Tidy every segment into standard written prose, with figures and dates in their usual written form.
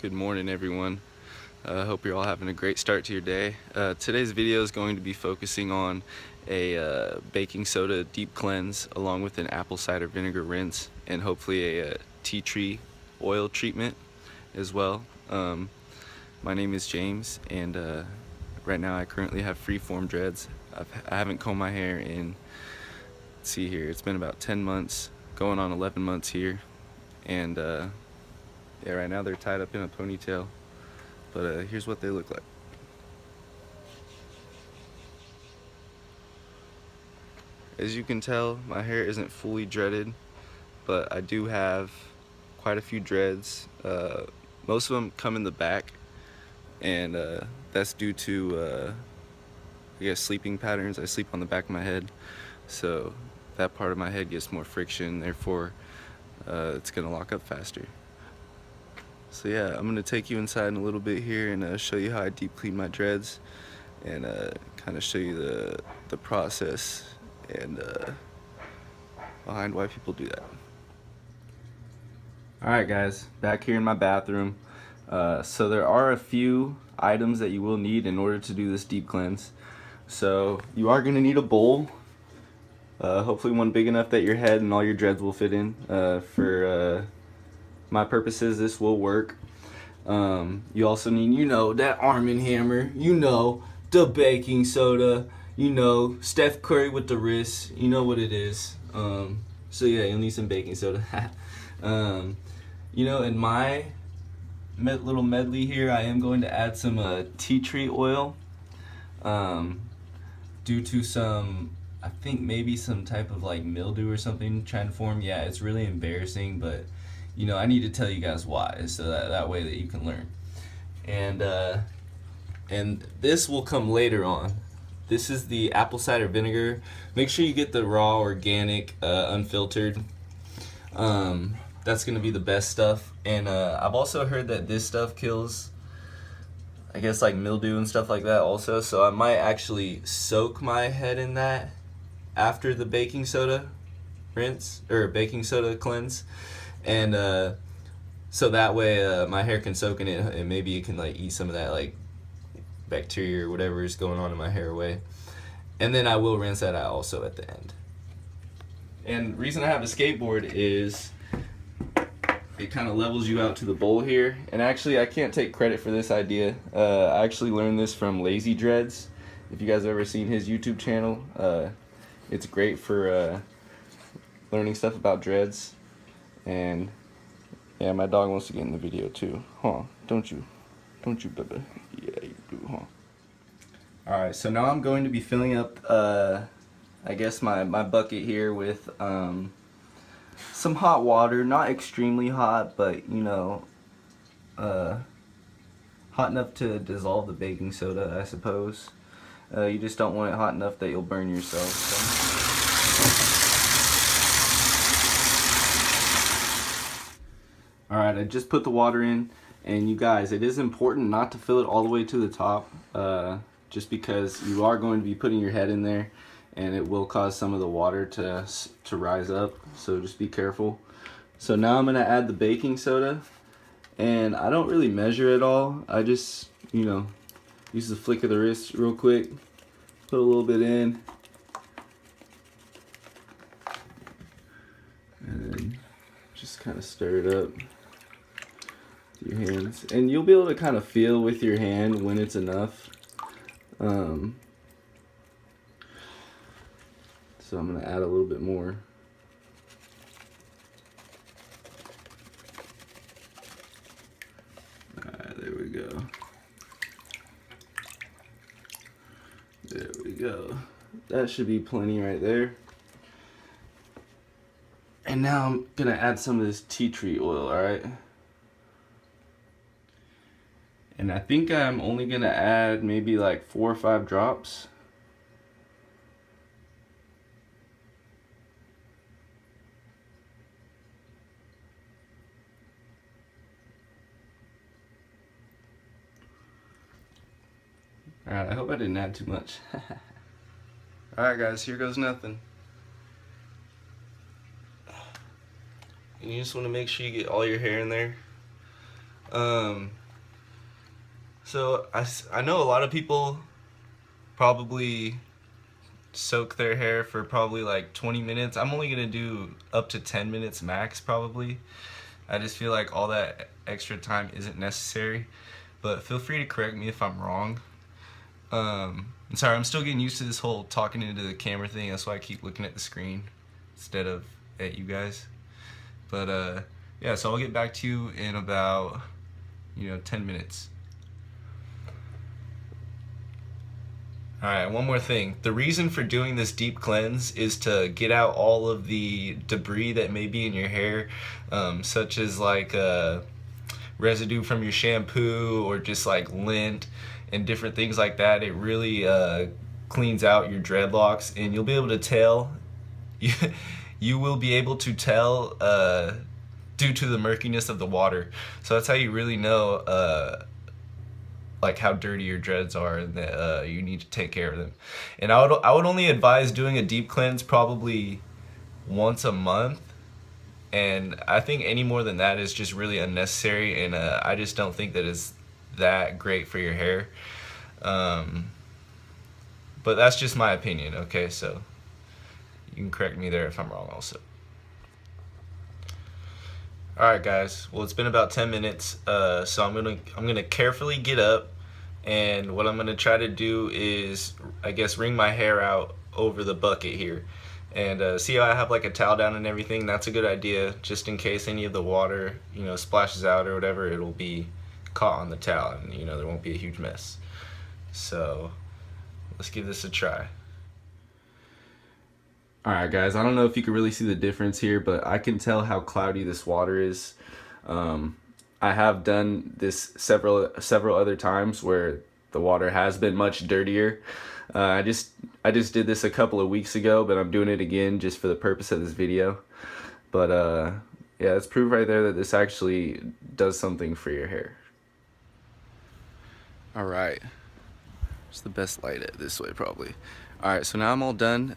Good morning, everyone. I hope you're all having a great start to your day. Today's video is going to be focusing on a baking soda deep cleanse along with an apple cider vinegar rinse and hopefully a tea tree oil treatment as well. My name is James, and right now I currently have freeform dreads. I haven't combed my hair in, let's see here, it's been about 10 months, going on 11 months here, and yeah, right now they're tied up in a ponytail, but here's what they look like. As you can tell, my hair isn't fully dreaded, but I do have quite a few dreads. Most of them come in the back, and that's due to I guess sleeping patterns. I sleep on the back of my head, so that part of my head gets more friction, therefore it's gonna lock up faster. So yeah, I'm gonna take you inside in a little bit here and show you how I deep clean my dreads, and kind of show you the process and behind why people do that. Alright guys, back here in my bathroom. So there are a few items that you will need in order to do this deep cleanse. So you are going to need a bowl, hopefully one big enough that your head and all your dreads will fit in. For my purposes, this will work. You also need, that Arm & Hammer, the baking soda, Steph Curry with the wrist, you know what it is. So yeah, you'll need some baking soda. In my little medley here, I am going to add some tea tree oil. Due to some, I think maybe some type of like mildew or something trying to form. Yeah, it's really embarrassing, but I need to tell you guys why, so that way that you can learn. And this will come later on. This is the apple cider vinegar. Make sure you get the raw, organic, unfiltered. That's gonna be the best stuff. And I've also heard that this stuff kills, I guess, like mildew and stuff like that also. So I might actually soak my head in that after the baking soda rinse, or baking soda cleanse. And so that way my hair can soak in it, and maybe it can like eat some of that like bacteria or whatever is going on in my hair away. And then I will rinse that out also at the end. And the reason I have a skateboard is it kind of levels you out to the bowl here. And actually, I can't take credit for this idea. I actually learned this from Lazy Dreads. If you guys have ever seen his YouTube channel, it's great for learning stuff about dreads. And yeah, my dog wants to get in the video too. Huh? Don't you, baby? Yeah, you do, huh? Alright, so now I'm going to be filling up, I guess, my bucket here with some hot water. Not extremely hot, but hot enough to dissolve the baking soda, I suppose. You just don't want it hot enough that you'll burn yourself. So. Alright, I just put the water in, and you guys, it is important not to fill it all the way to the top, just because you are going to be putting your head in there, and it will cause some of the water to rise up, so just be careful. So now I'm going to add the baking soda, and I don't really measure it all. I just, use the flick of the wrist real quick, put a little bit in, and then just kind of stir it up with your hands. And you'll be able to kind of feel with your hand when it's enough. So I'm going to add a little bit more. Alright, there we go. There we go. That should be plenty right there. And now I'm going to add some of this tea tree oil, alright? And I think I'm only going to add maybe like 4 or 5 drops. Alright, I hope I didn't add too much. Alright guys, here goes nothing. And you just want to make sure you get all your hair in there. So I know a lot of people probably soak their hair for probably like 20 minutes. I'm only gonna do up to 10 minutes max probably. I just feel like all that extra time isn't necessary, but feel free to correct me if I'm wrong. I'm sorry, I'm still getting used to this whole talking into the camera thing. That's why I keep looking at the screen instead of at you guys. But yeah, so I'll get back to you in about 10 minutes. Alright, one more thing. The reason for doing this deep cleanse is to get out all of the debris that may be in your hair, such as like residue from your shampoo or just like lint and different things like that. It really cleans out your dreadlocks, and you'll be able to tell. You will be able to tell due to the murkiness of the water. So that's how you really know like how dirty your dreads are, and that you need to take care of them. And I would only advise doing a deep cleanse probably once a month, and I think any more than that is just really unnecessary, and I just don't think that it's that great for your hair. But that's just my opinion, okay? So you can correct me there if I'm wrong also. Alright guys, well it's been about 10 minutes, so I'm gonna carefully get up, and what I'm gonna try to do is, I guess, wring my hair out over the bucket here. And see how I have like a towel down and everything? That's a good idea, just in case any of the water, splashes out or whatever, it'll be caught on the towel, and there won't be a huge mess. So let's give this a try. Alright guys, I don't know if you can really see the difference here, but I can tell how cloudy this water is. I have done this several other times where the water has been much dirtier. I just did this a couple of weeks ago, but I'm doing it again just for the purpose of this video. But yeah, it's proof right there that this actually does something for your hair. Alright, it's the best light at this way probably. Alright, so now I'm all done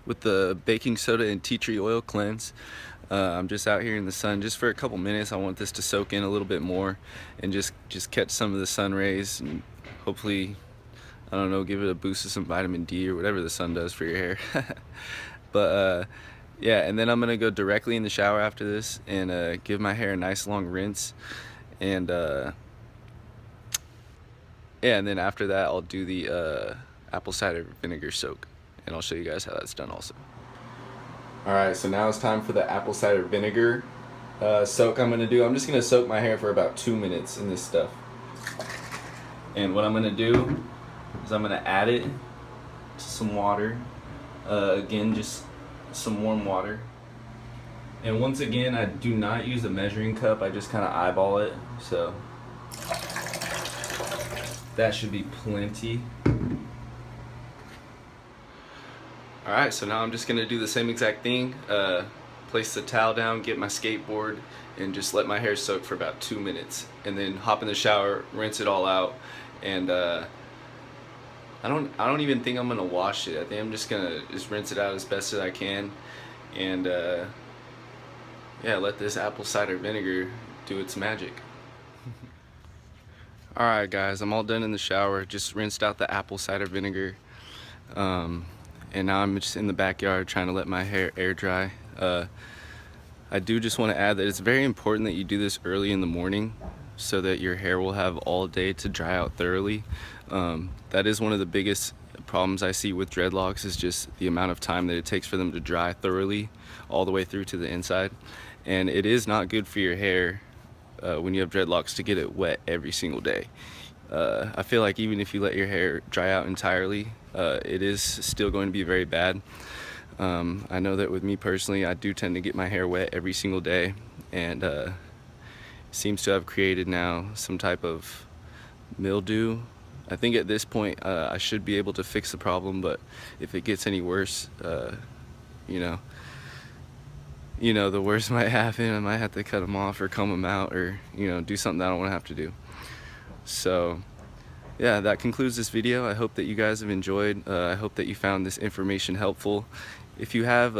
with the baking soda and tea tree oil cleanse. I'm just out here in the sun just for a couple minutes. I want this to soak in a little bit more and just catch some of the sun rays, and hopefully, I don't know, give it a boost of some vitamin D or whatever the sun does for your hair. But yeah, and then I'm gonna go directly in the shower after this and give my hair a nice long rinse, and yeah, and then after that I'll do the apple cider vinegar soak, and I'll show you guys how that's done also. Alright, so now it's time for the apple cider vinegar soak I'm going to do. I'm just going to soak my hair for about 2 minutes in this stuff. And what I'm going to do is I'm going to add it to some water. Again, just some warm water. And once again, I do not use a measuring cup. I just kind of eyeball it. So that should be plenty. Alright, so now I'm just going to do the same exact thing, place the towel down, get my skateboard, and just let my hair soak for about 2 minutes. And then hop in the shower, rinse it all out, and I don't even think I'm going to wash it. I think I'm just going to just rinse it out as best as I can, and yeah, let this apple cider vinegar do its magic. Alright guys, I'm all done in the shower, just rinsed out the apple cider vinegar. And now I'm just in the backyard trying to let my hair air dry. I do just want to add that it's very important that you do this early in the morning so that your hair will have all day to dry out thoroughly. That is one of the biggest problems I see with dreadlocks, is just the amount of time that it takes for them to dry thoroughly all the way through to the inside. And it is not good for your hair when you have dreadlocks to get it wet every single day. I feel like even if you let your hair dry out entirely, it is still going to be very bad. I know that with me personally, I do tend to get my hair wet every single day, and seems to have created now some type of mildew. I think at this point I should be able to fix the problem, but if it gets any worse, you know, the worst might happen. I might have to cut them off or comb them out, or do something that I don't want to have to do. So yeah, that concludes this video. I hope that you guys have enjoyed. I hope that you found this information helpful. If you have,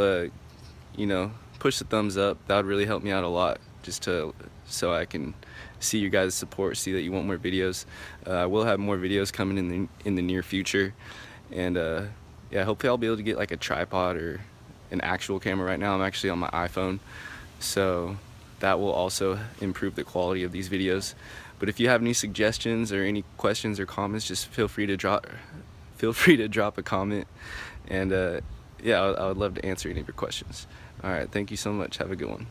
push the thumbs up. That would really help me out a lot. just so I can see you guys' support, see that you want more videos. We'll have more videos coming in the near future, and yeah, hopefully I'll be able to get like a tripod or an actual camera. Right now I'm actually on my iPhone, so that will also improve the quality of these videos. But if you have any suggestions or any questions or comments, just feel free to drop a comment, and yeah, I would love to answer any of your questions. All right, thank you so much. Have a good one.